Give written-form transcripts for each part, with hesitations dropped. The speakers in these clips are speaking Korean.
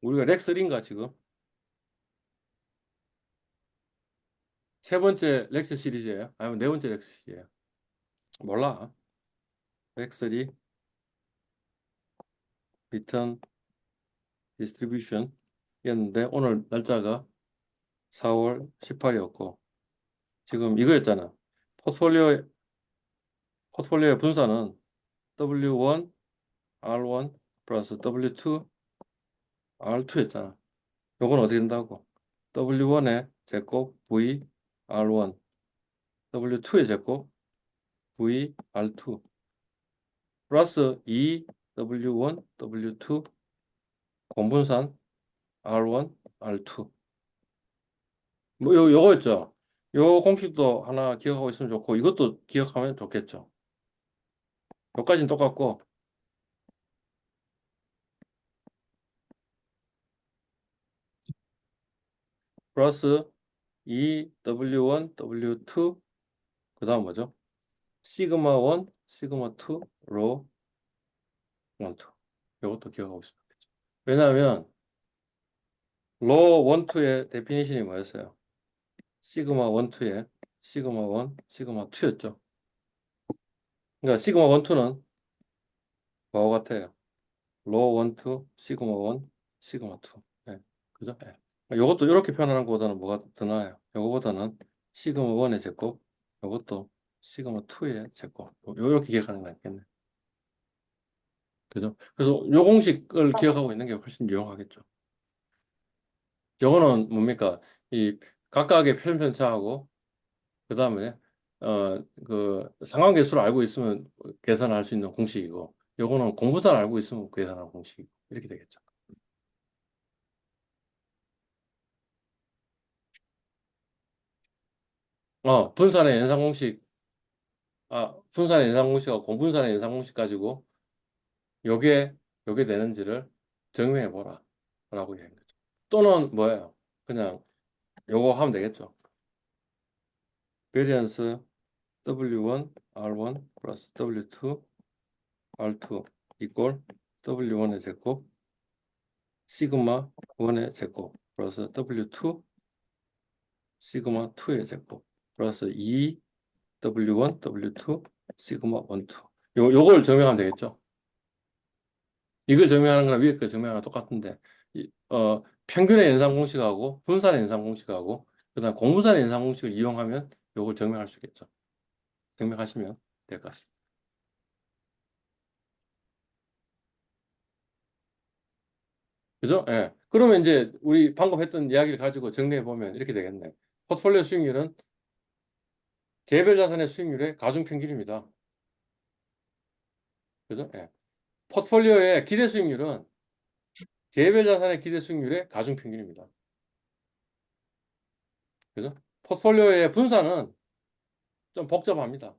우리가 렉3인가 지금? 세 번째 렉처 시리즈예요? 아니면 네 번째 렉처 시리즈예요? 몰라. 렉3 리턴 디스트리뷰션이었는데 오늘 날짜가 4월 18일이었고 지금 이거였잖아. 포트폴리오의 분산은 W1 R1 플러스 W2 R2였잖아. 요건 어떻게 된다고? W1의 제곱 V R1 W2의 제곱 V R2 플러스 2 W1 W2 공분산 R1 R2 뭐 요거였죠. 요 공식도 하나 기억하고 있으면 좋고 이것도 기억하면 좋겠죠. 요까지는 똑같고 플러스 2 W1 W2 그 다음 뭐죠? 시그마 1 시그마 2 로 1 2 요것도 기억하고 있으면 좋겠죠. 왜냐하면 로 1 2의 데피니션이 뭐였어요? 시그마 1 2의 시그마 1 시그마 2였죠. 그러니까 시그마 1 2는 뭐와 같아요? 로 1 2 시그마 1 시그마 2 네. 그죠? 네. 요것도 이렇게 표현하는 것보다는 뭐가 더 나아요? 요거보다는 시그마 1의 제곱, 요것도 시그마 2의 제곱. 요렇게 기억하는 거 있겠네. 그죠? 그래서 요 공식을 기억하고 있는 게 훨씬 유용하겠죠. 요거는 뭡니까? 이 각각의 편차하고 그다음에 그 상관계수를 알고 있으면 계산할 수 있는 공식이고 요거는 공분산을 알고 있으면 계산하는 공식이고 이렇게 되겠죠. 분산의 연산 공식 분산의 연산 공식하고 공분산의 연산 공식 가지고 요게 되는지를 증명해 보라 라고 얘기한 거죠. 또는 뭐예요? 그냥 요거 하면 되겠죠. 베리언스 W1 R1 플러스 W2 R2 이꼴 W1의 제곱 시그마 1의 제곱 플러스 W2 시그마 2의 제곱 플러스 2 W1 W2 시그마 1 2 요걸 증명하면 되겠죠. 이걸 증명하는 거랑 위에 거 증명하는 거 똑같은데 평균의 연산 공식하고 분산의 연산 공식하고 그다음 공분산의 연산 공식을 이용하면 요걸 증명할 수 있겠죠. 증명하시면 될 것 같습니다. 그죠? 예. 그러면 이제 우리 방금 했던 이야기를 가지고 정리해 보면 이렇게 되겠네. 포트폴리오 수익률은 개별 자산의 수익률의 가중 평균입니다. 그죠? 예. 포트폴리오의 기대 수익률은 개별 자산의 기대 수익률의 가중 평균입니다. 그죠? 포트폴리오의 분산은 좀 복잡합니다.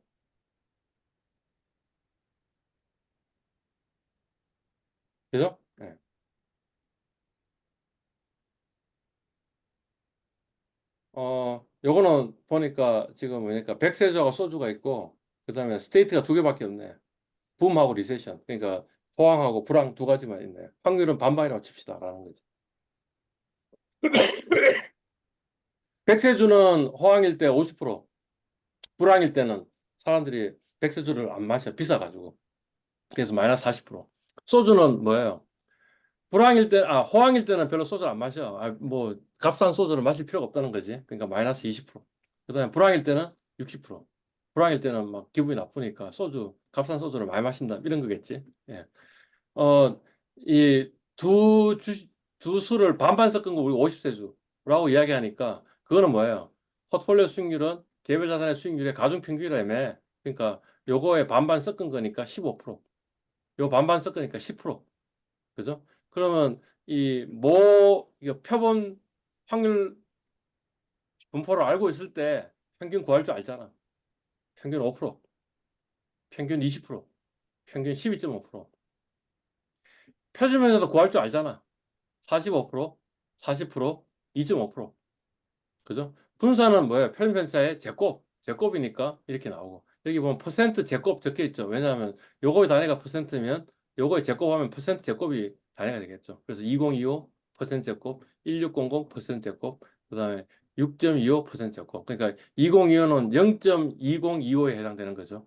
그죠? 예. 요거는 보니까 지금 뭐니까 백세주하고 소주가 있고 그다음에 스테이트가 두 개밖에 없네. 붐하고 리세션. 그러니까 호황하고 불황 두 가지만 있네. 확률은 반반이라고 칩시다라는 거지. 백세주는 호황일 때 50%, 불황일 때는 사람들이 백세주를 안 마셔. 비싸가지고. 그래서 마이너스 40%. 소주는 뭐예요? 호황일 때는 별로 소주를 안 마셔. 뭐, 값싼 소주를 마실 필요가 없다는 거지. 그러니까 마이너스 20%. 그 다음에 불황일 때는 60%. 불황일 때는 막 기분이 나쁘니까 값싼 소주를 많이 마신다. 이런 거겠지. 예. 어, 이 두 수를 반반 섞은 거 우리 50세주라고 이야기하니까 그거는 뭐예요? 포트폴리오 수익률은 개별 자산의 수익률의 가중평균이라며. 그러니까 요거에 반반 섞은 거니까 15%. 요 반반 섞으니까 10%. 그죠? 그러면 이거 표본 확률 분포를 알고 있을 때 평균 구할 줄 알잖아. 평균 5%, 평균 20%, 평균 12.5%. 표준면에서 구할 줄 알잖아. 45%, 40%, 2.5%. 그죠? 분산은 뭐예요? 표준편차의 제곱이니까 이렇게 나오고. 여기 보면 퍼센트 제곱 적혀 있죠. 왜냐하면 요거의 단위가 퍼센트면 요거의 제곱하면 퍼센트 제곱이 단위가 되겠죠. 그래서 2025 제곱, 1600% 제곱, 그 다음에 6.25% 제곱. 그러니까 2025는 0.2025에 해당되는 거죠.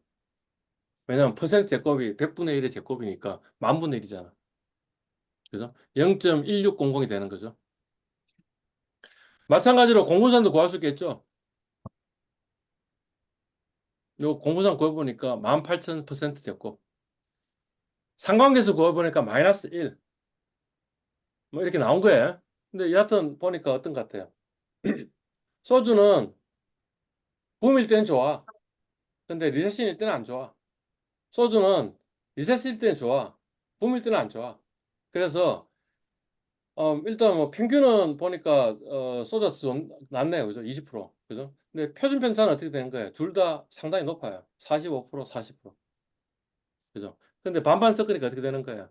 왜냐하면 퍼센트 제곱이 100분의 1의 제곱이니까 만분의 1이잖아. 그죠? 0.1600이 되는 거죠. 마찬가지로 공분산도 구할 수 있겠죠. 요 공분산 구해보니까 18,000% 제곱. 상관계수 구해보니까 마이너스 1. 뭐 이렇게 나온 거예요. 근데 여하튼 보니까 어떤 것 같아요? 소주는 붐일 때는 좋아. 근데 리세션일 때는 안 좋아. 소주는 리세션일 때는 좋아. 붐일 때는 안 좋아. 그래서 일단 뭐 평균은 보니까 소주가 좀 낮네요. 그죠? 20%. 그죠? 근데 표준 편차는 어떻게 되는 거예요? 둘 다 상당히 높아요. 45%, 40%. 그죠? 근데 반반 섞으니까 어떻게 되는 거예요?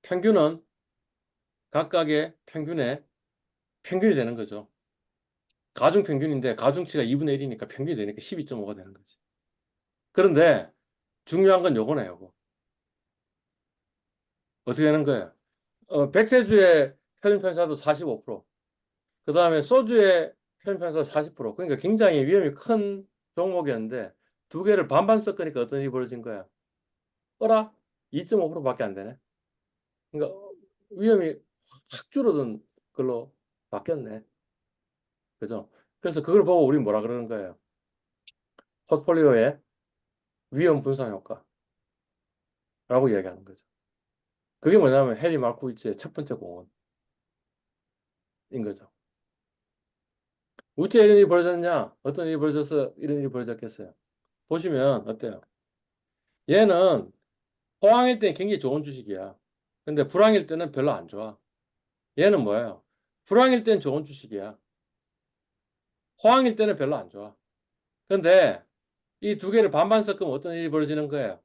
평균은 각각의 평균이 되는 거죠. 가중 평균인데 가중치가 2분의 1이니까 평균이 되니까 12.5가 되는 거지. 그런데 중요한 건 요거네, 요거. 어떻게 되는 거예요? 백세주의 표준편차도 45%, 그 다음에 소주의 표준편차도 40%. 그러니까 굉장히 위험이 큰 종목이었는데 두 개를 반반 섞으니까 어떤 일이 벌어진 거야? 어라? 2.5%밖에 안 되네. 그러니까 위험이 확 줄어든 걸로 바뀌었네. 그죠? 그래서 그걸 보고 우리 뭐라 그러는 거예요? 포트폴리오의 위험 분산 효과라고 이야기하는 거죠. 그게 뭐냐면 해리 마르코비츠의 첫 번째 공헌인 거죠. 우째 이런 일이 벌어졌냐? 어떤 일이 벌어져서 이런 일이 벌어졌겠어요? 보시면 어때요? 얘는 호황일 때는 굉장히 좋은 주식이야. 근데 불황일 때는 별로 안 좋아. 얘는 뭐예요? 불황일 때는 좋은 주식이야. 호황일 때는 별로 안 좋아. 근데 이 두 개를 반반 섞으면 어떤 일이 벌어지는 거예요?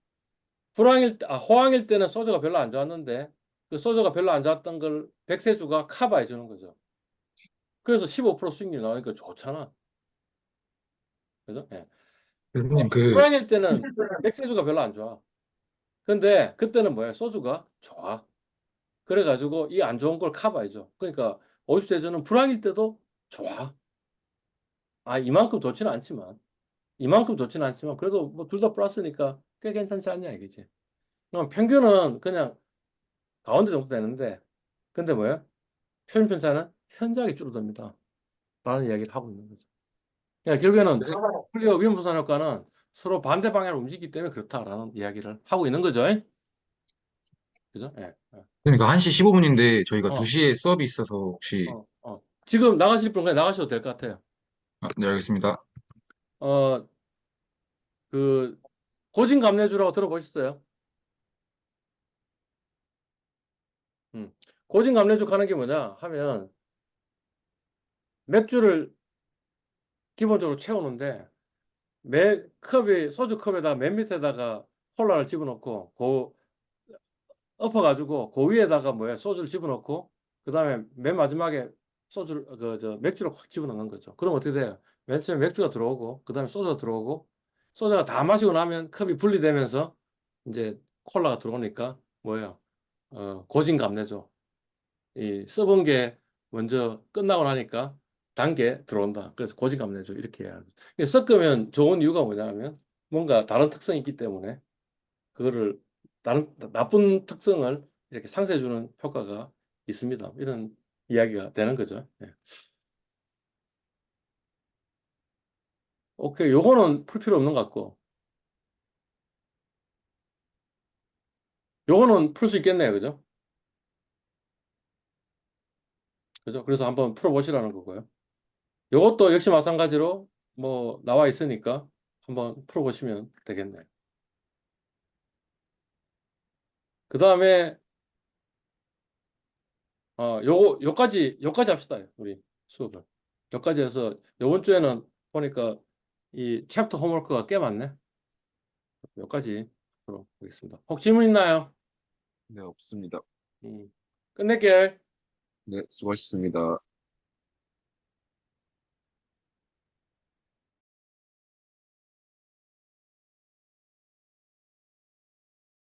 호황일 때는 소주가 별로 안 좋았는데 그 소주가 별로 안 좋았던 걸 백세주가 커버해 주는 거죠. 그래서 15% 수익률이 나오니까 좋잖아. 그죠? 예. 교수님, 불황일 때는 백세주가 별로 안 좋아. 근데 그때는 뭐야? 소주가 좋아. 그래가지고 이 안 좋은 걸 커버해줘. 그러니까 오십대주는 불황일 때도 좋아. 이만큼 좋지는 않지만 그래도 뭐 둘 다 플러스니까 꽤 괜찮지 않냐 이거지. 그럼 평균은 그냥 가운데 정도 되는데 근데 뭐야? 표준 편차는 현저하게 줄어듭니다. 라는 이야기를 하고 있는 거죠. 그러니까 결국에는 플리어 위험부산 효과는 서로 반대 방향으로 움직이기 때문에 그렇다라는 이야기를 하고 있는 거죠. 그죠? 예. 예. 그러니까 1시 15분인데 저희가 어, 2시에 수업이 있어서 혹시. 지금 나가실 분 그냥 나가셔도 될 것 같아요. 네, 알겠습니다. 어, 그, 고진감래주라고 들어보셨어요? 음. 고진감래주 가는 게 뭐냐 하면 맥주를 기본적으로 채우는데 소주 컵에다가 맨 밑에다가 콜라를 집어넣고 엎어가지고 그 위에다가 뭐야 소주를 집어넣고 그 다음에 맨 마지막에 맥주를 확 집어넣는 거죠. 그럼 어떻게 돼요? 맨 처음에 맥주가 들어오고 그 다음에 소주가 들어오고 소주가 다 마시고 나면 컵이 분리되면서 이제 콜라가 들어오니까 뭐예요? 고진감래죠. 이 썩은 게 먼저 끝나고 나니까 단 게 들어온다. 그래서 고진감래죠. 이렇게 해야 합니다. 섞으면 좋은 이유가 뭐냐면 뭔가 다른 특성이 있기 때문에 그거를 다른 나쁜 특성을 이렇게 상쇄해 주는 효과가 있습니다. 이런 이야기가 되는 거죠. 예. 오케이, 요거는 풀 필요 없는 것 같고, 요거는 풀 수 있겠네요, 그죠? 그죠? 그래서 한번 풀어보시라는 거고요. 요것도 역시 마찬가지로 뭐 나와 있으니까 한번 풀어보시면 되겠네요. 그 다음에 요까지 합시다, 우리 수업을. 요까지 해서 요번 주에는 보니까 이 챕터 홈워크가 꽤 많네. 여기까지 하도록 하겠습니다. 혹시 질문 있나요? 네, 없습니다. 끝낼게요. 네, 수고하셨습니다.